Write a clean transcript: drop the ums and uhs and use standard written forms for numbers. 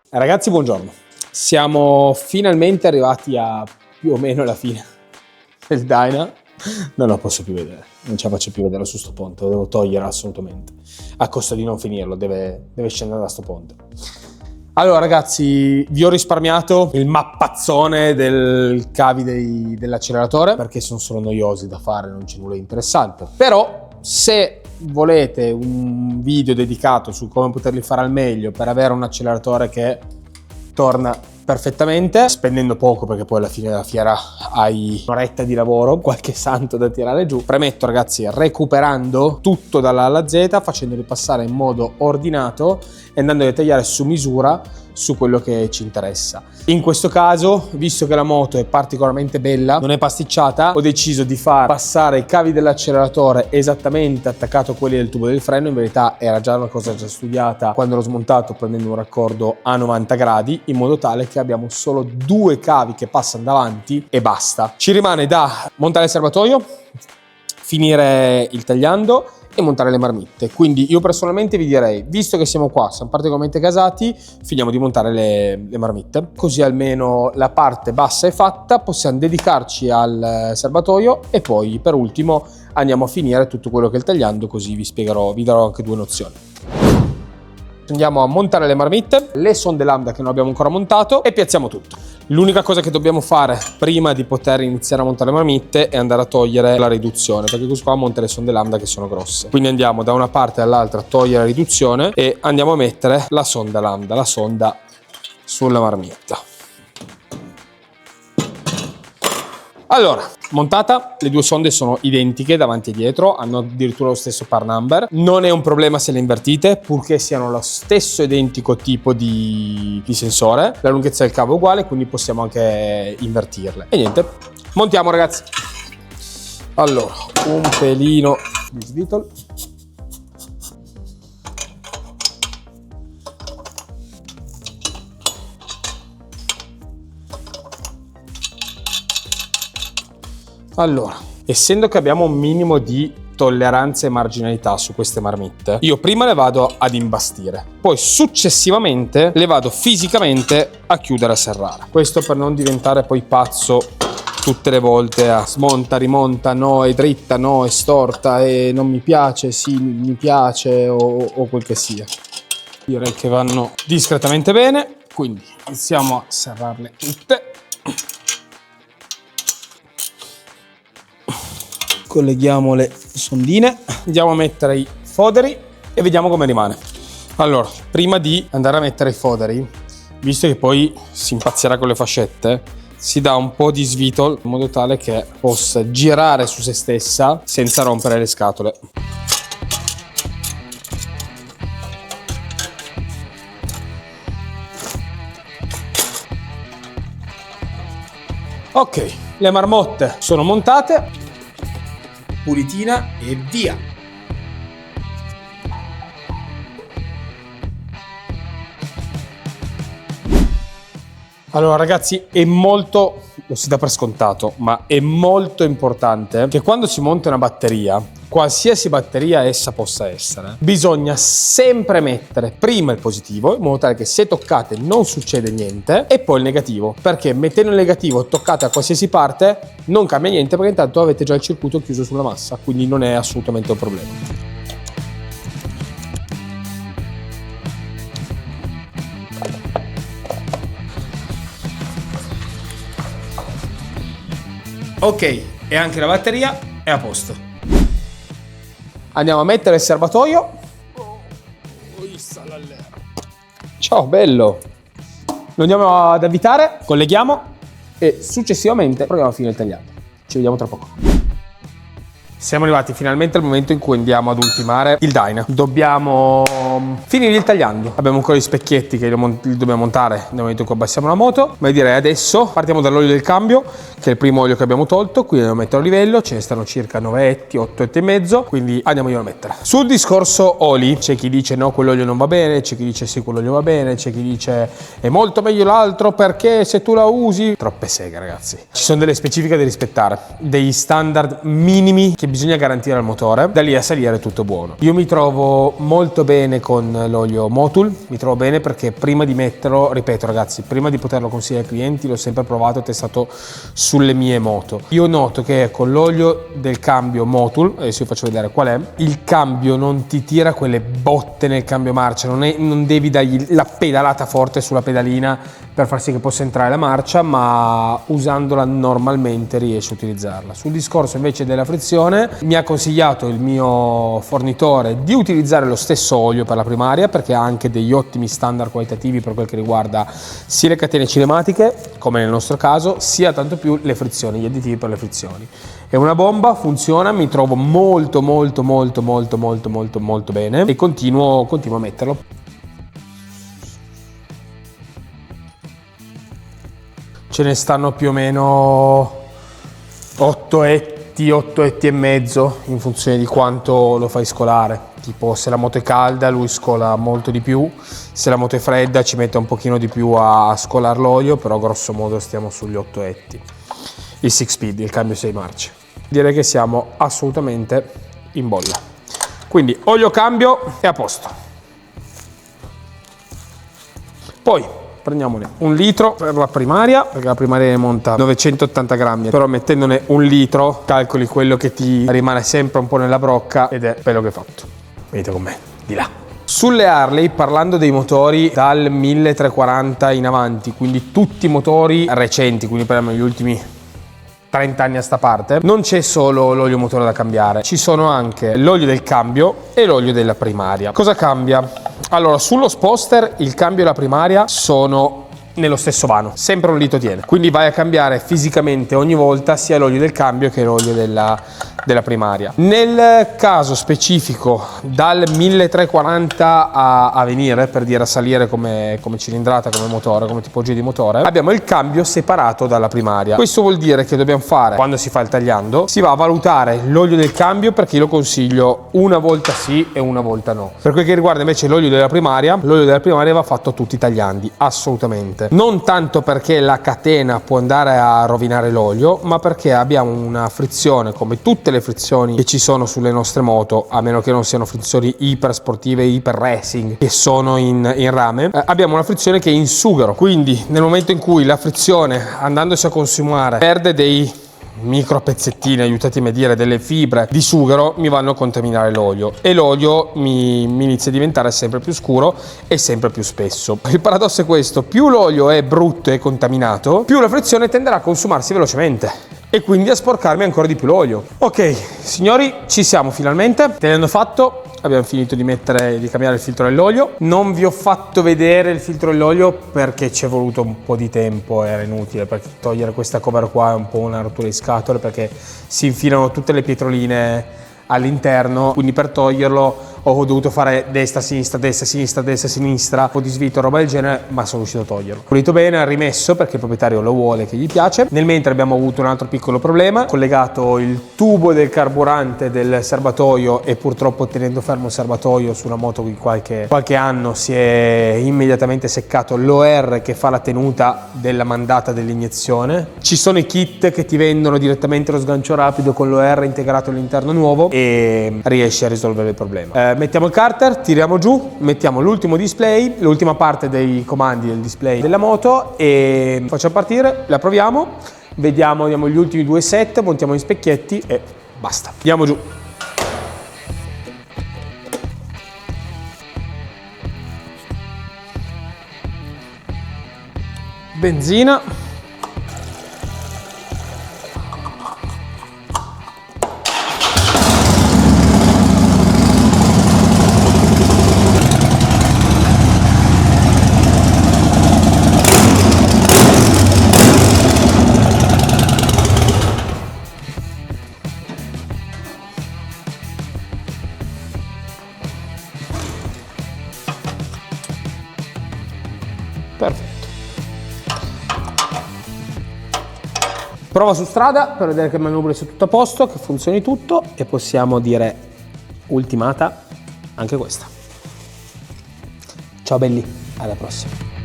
Ragazzi, buongiorno. Siamo finalmente arrivati a più o meno la fine del Dyna. Non lo posso più vedere, non ce la faccio più vedere su sto ponte, lo devo togliere assolutamente, a costo di non finirlo, deve scendere da sto ponte. Allora ragazzi, vi ho risparmiato il mappazzone del cavi dell'acceleratore perché sono solo noiosi da fare, non c'è nulla di interessante. Però se volete un video dedicato su come poterli fare al meglio per avere un acceleratore che torna perfettamente, spendendo poco, perché poi alla fine della fiera hai un'oretta di lavoro, qualche santo da tirare giù, premetto ragazzi, recuperando tutto dalla A alla Z, facendoli passare in modo ordinato e andando a tagliare su misura su quello che ci interessa. In questo caso, visto che la moto è particolarmente bella, non è pasticciata, ho deciso di far passare i cavi dell'acceleratore esattamente attaccato a quelli del tubo del freno. In verità era già una cosa già studiata quando l'ho smontato, prendendo un raccordo a 90 gradi, in modo tale che abbiamo solo due cavi che passano davanti e basta. Ci rimane da montare il serbatoio, finire il tagliando e montare le marmitte. Quindi io personalmente vi direi, visto che siamo qua, siamo particolarmente gasati, finiamo di montare le marmitte, così almeno la parte bassa è fatta, possiamo dedicarci al serbatoio e poi per ultimo andiamo a finire tutto quello che è il tagliando, così vi darò anche due nozioni. Andiamo a montare le marmitte, le sonde lambda che non abbiamo ancora montato e piazziamo tutto. L'unica cosa che dobbiamo fare prima di poter iniziare a montare le marmitte è andare a togliere la riduzione, perché questo qua monta le sonde lambda che sono grosse. Quindi andiamo da una parte all'altra a togliere la riduzione e andiamo a mettere la sonda lambda, la sonda sulla marmitta. Allora, montata, le due sonde sono identiche davanti e dietro, hanno addirittura lo stesso par number. Non è un problema se le invertite, purché siano lo stesso identico tipo di sensore. La lunghezza del cavo è uguale, quindi possiamo anche invertirle. E niente, montiamo ragazzi. Allora, un pelino di svitol. Allora, essendo che abbiamo un minimo di tolleranza e marginalità su queste marmitte, io prima le vado ad imbastire, poi successivamente le vado fisicamente a chiudere e serrare. Questo per non diventare poi pazzo tutte le volte a smonta, rimonta, no è dritta, no è storta e non mi piace, sì mi piace o quel che sia. Direi che vanno discretamente bene, quindi iniziamo a serrarle tutte. Colleghiamo le sondine, andiamo a mettere i foderi e vediamo come rimane. Allora, prima di andare a mettere i foderi, visto che poi si impazzirà con le fascette, si dà un po' di svitol in modo tale che possa girare su se stessa senza rompere le scatole. Ok, le marmotte sono montate. Pulitina e via! Allora ragazzi, è molto, lo si dà per scontato, ma è molto importante che quando si monta una batteria, qualsiasi batteria essa possa essere, bisogna sempre mettere prima il positivo, in modo tale che se toccate non succede niente, e poi il negativo, perché mettendo il negativo toccate a qualsiasi parte non cambia niente, perché intanto avete già il circuito chiuso sulla massa, quindi non è assolutamente un problema. Ok, e anche la batteria è a posto. Andiamo a mettere il serbatoio. Ciao bello. Lo andiamo ad avvitare, colleghiamo e successivamente proviamo a finire il tagliato. Ci vediamo tra poco. Siamo arrivati finalmente al momento in cui andiamo ad ultimare il Dyna. Dobbiamo finire il tagliando. Abbiamo ancora gli specchietti che li dobbiamo montare nel momento in cui abbassiamo la moto. Ma direi adesso partiamo dall'olio del cambio, che è il primo olio che abbiamo tolto. Quindi lo metto a livello, ce ne stanno circa 9 etti, 8 etti e mezzo. Quindi andiamo io a mettere. Sul discorso oli, c'è chi dice no, quell'olio non va bene, c'è chi dice sì, quell'olio va bene, c'è chi dice è molto meglio l'altro perché se tu la usi... Troppe seghe ragazzi. Ci sono delle specifiche da rispettare, dei standard minimi che bisogna garantire al motore, da lì a salire è tutto buono. Io mi trovo molto bene con l'olio Motul, mi trovo bene perché prima di metterlo, ripeto ragazzi, prima di poterlo consigliare ai clienti l'ho sempre provato e testato sulle mie moto. Io noto che con l'olio del cambio Motul, adesso vi faccio vedere qual è, il cambio non ti tira quelle botte nel cambio marcia, non devi dargli la pedalata forte sulla pedalina per far sì che possa entrare la marcia, ma usandola normalmente riesci a utilizzarla. Sul discorso invece della frizione mi ha consigliato il mio fornitore di utilizzare lo stesso olio per la primaria perché ha anche degli ottimi standard qualitativi per quel che riguarda sia le catene cinematiche, come nel nostro caso, sia tanto più le frizioni, gli additivi per le frizioni. È una bomba, funziona, mi trovo molto bene e continuo a metterlo. Ce ne stanno più o meno 8 etti e mezzo in funzione di quanto lo fai scolare. Tipo se la moto è calda lui scola molto di più, se la moto è fredda ci mette un pochino di più a scolare l'olio, però grosso modo stiamo sugli 8 etti. Il 6 speed, il cambio 6 marce. Direi che siamo assolutamente in bolla. Quindi olio cambio è a posto. Poi prendiamone un litro per la primaria, perché la primaria ne monta 980 grammi, però mettendone un litro calcoli quello che ti rimane sempre un po' nella brocca ed è bello che è fatto. Venite con me, di là. Sulle Harley, parlando dei motori dal 1340 in avanti, quindi tutti i motori recenti, quindi parliamo degli ultimi 30 anni a sta parte, non c'è solo l'olio motore da cambiare, ci sono anche l'olio del cambio e l'olio della primaria. Cosa cambia? Allora, sullo Sposter il cambio e la primaria sono nello stesso vano, sempre un litro tiene, quindi vai a cambiare fisicamente ogni volta sia l'olio del cambio che l'olio della primaria. Nel caso specifico dal 1340 a venire, per dire a salire come cilindrata, come motore, come tipologia di motore, abbiamo il cambio separato dalla primaria. Questo vuol dire che dobbiamo fare, quando si fa il tagliando, si va a valutare l'olio del cambio, perché io lo consiglio una volta sì e una volta no. Per quel che riguarda invece l'olio della primaria va fatto a tutti i tagliandi, assolutamente. Non tanto perché la catena può andare a rovinare l'olio, ma perché abbiamo una frizione, come tutte le frizioni che ci sono sulle nostre moto, a meno che non siano frizioni iper sportive, iper racing, che sono in rame, abbiamo una frizione che è in sughero, quindi nel momento in cui la frizione, andandosi a consumare, perde dei micro pezzettini, aiutatemi a dire, delle fibre di sughero, mi vanno a contaminare l'olio e l'olio mi inizia a diventare sempre più scuro e sempre più spesso. Il paradosso è questo: più l'olio è brutto e contaminato, più la frizione tenderà a consumarsi velocemente e quindi a sporcarmi ancora di più l'olio. Ok signori, ci siamo finalmente, tenendo fatto, abbiamo finito di cambiare il filtro dell'olio. Non vi ho fatto vedere il filtro dell'olio perché ci è voluto un po' di tempo, era inutile, perché togliere questa cover qua è un po' una rottura di scatole, perché si infilano tutte le pietroline all'interno, quindi per toglierlo ho dovuto fare destra, sinistra, destra, sinistra, destra, sinistra, un po' di svito, roba del genere, ma sono riuscito a toglierlo. Pulito bene, rimesso perché il proprietario lo vuole, che gli piace. Nel mentre abbiamo avuto un altro piccolo problema, collegato il tubo del carburante del serbatoio e purtroppo tenendo fermo il serbatoio su una moto di qualche anno si è immediatamente seccato l'OR che fa la tenuta della mandata dell'iniezione. Ci sono i kit che ti vendono direttamente lo sgancio rapido con l'OR integrato all'interno nuovo e riesci a risolvere il problema. Mettiamo il carter, tiriamo giù, mettiamo l'ultimo display, l'ultima parte dei comandi del display della moto e facciamo partire, la proviamo, vediamo gli ultimi 2 set, montiamo gli specchietti e basta. Andiamo giù. Benzina. Perfetto. Prova su strada per vedere che il manubrio sia tutto a posto, che funzioni tutto e possiamo dire ultimata anche questa. Ciao belli, alla prossima.